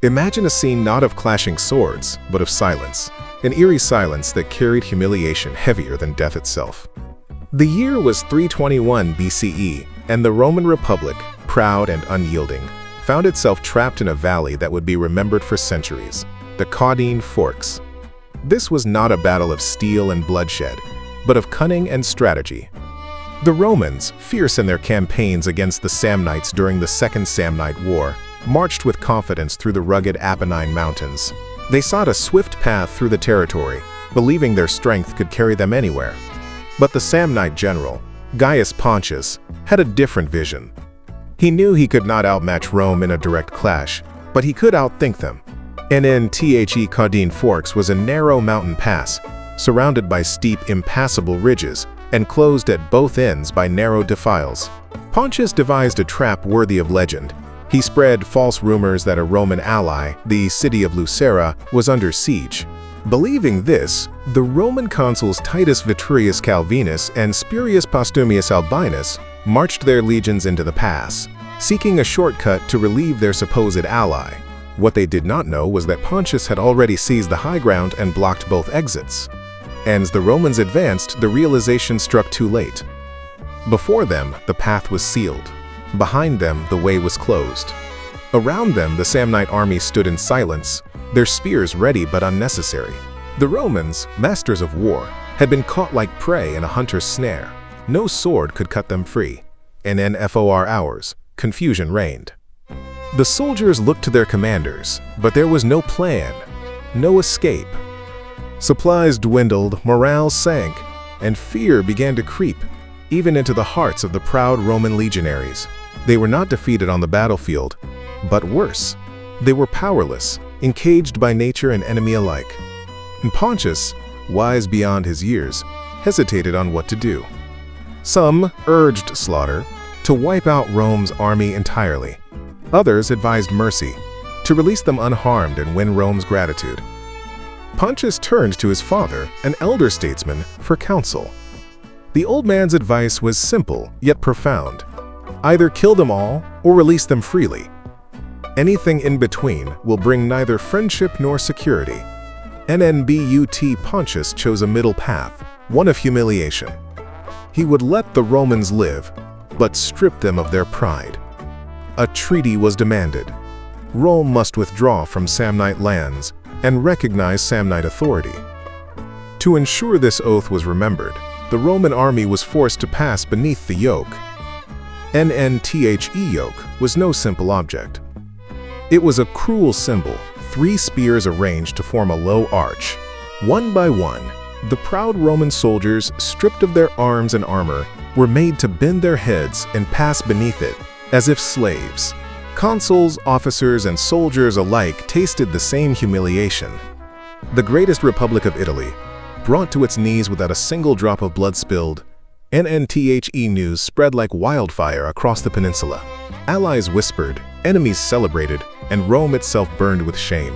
Imagine a scene not of clashing swords, but of silence, an eerie silence that carried humiliation heavier than death itself. The year was 321 BCE, and the Roman Republic, proud and unyielding, found itself trapped in a valley that would be remembered for centuries, the Claudine Forks. This was not a battle of steel and bloodshed, but of cunning and strategy. The Romans, fierce in their campaigns against the Samnites during the Second Samnite War, marched with confidence through the rugged Apennine Mountains. They sought a swift path through the territory, believing their strength could carry them anywhere. But the Samnite general, Gaius Pontius, had a different vision. He knew he could not outmatch Rome in a direct clash, but he could outthink them. The Claudine Forks was a narrow mountain pass, surrounded by steep, impassable ridges, and closed at both ends by narrow defiles. Pontius devised a trap worthy of legend. He spread false rumors that a Roman ally, the city of Lucera, was under siege. Believing this, the Roman consuls Titus Veturius Calvinus and Spurius Postumius Albinus marched their legions into the pass, seeking a shortcut to relieve their supposed ally. What they did not know was that Pontius had already seized the high ground and blocked both exits. As the Romans advanced, the realization struck too late. Before them, the path was sealed. Behind them, the way was closed. Around them, the Samnite army stood in silence, their spears ready but unnecessary. The Romans, masters of war, had been caught like prey in a hunter's snare. No sword could cut them free. In 4 hours, confusion reigned. The soldiers looked to their commanders, but there was no plan, no escape. Supplies dwindled, morale sank, and fear began to creep, even into the hearts of the proud Roman legionaries. They were not defeated on the battlefield, but worse, they were powerless, encaged by nature and enemy alike. And Pontius, wise beyond his years, hesitated on what to do. Some urged slaughter, to wipe out Rome's army entirely. Others advised mercy, to release them unharmed and win Rome's gratitude. Pontius turned to his father, an elder statesman, for counsel. The old man's advice was simple, yet profound. Either kill them all or release them freely. Anything in between will bring neither friendship nor security. Pontius chose a middle path, one of humiliation. He would let the Romans live, but strip them of their pride. A treaty was demanded. Rome must withdraw from Samnite lands and recognize Samnite authority. To ensure this oath was remembered, the Roman army was forced to pass beneath the yoke. Yoke was no simple object. It was a cruel symbol, 3 spears arranged to form a low arch. One by one, the proud Roman soldiers, stripped of their arms and armor, were made to bend their heads and pass beneath it, as if slaves. Consuls, officers, and soldiers alike tasted the same humiliation. The greatest republic of Italy, brought to its knees without a single drop of blood spilled, news spread like wildfire across the peninsula. Allies whispered, enemies celebrated, and Rome itself burned with shame.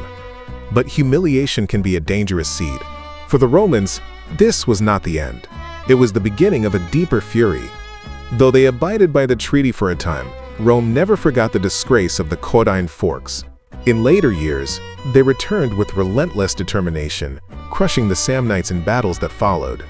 But humiliation can be a dangerous seed. For the Romans, this was not the end. It was the beginning of a deeper fury. Though they abided by the treaty for a time, Rome never forgot the disgrace of the Claudine Forks. In later years, they returned with relentless determination, crushing the Samnites in battles that followed.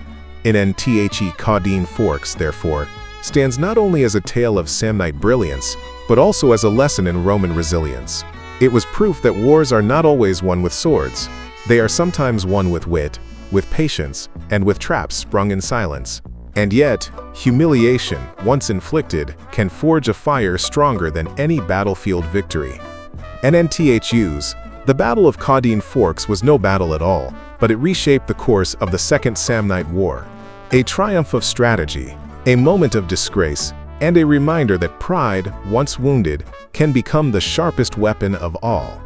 Claudine Forks, therefore, stands not only as a tale of Samnite brilliance, but also as a lesson in Roman resilience. It was proof that wars are not always won with swords. They are sometimes won with wit, with patience, and with traps sprung in silence. And yet, humiliation, once inflicted, can forge a fire stronger than any battlefield victory. The Battle of Claudine Forks was no battle at all, but it reshaped the course of the Second Samnite War. A triumph of strategy, a moment of disgrace, and a reminder that pride, once wounded, can become the sharpest weapon of all.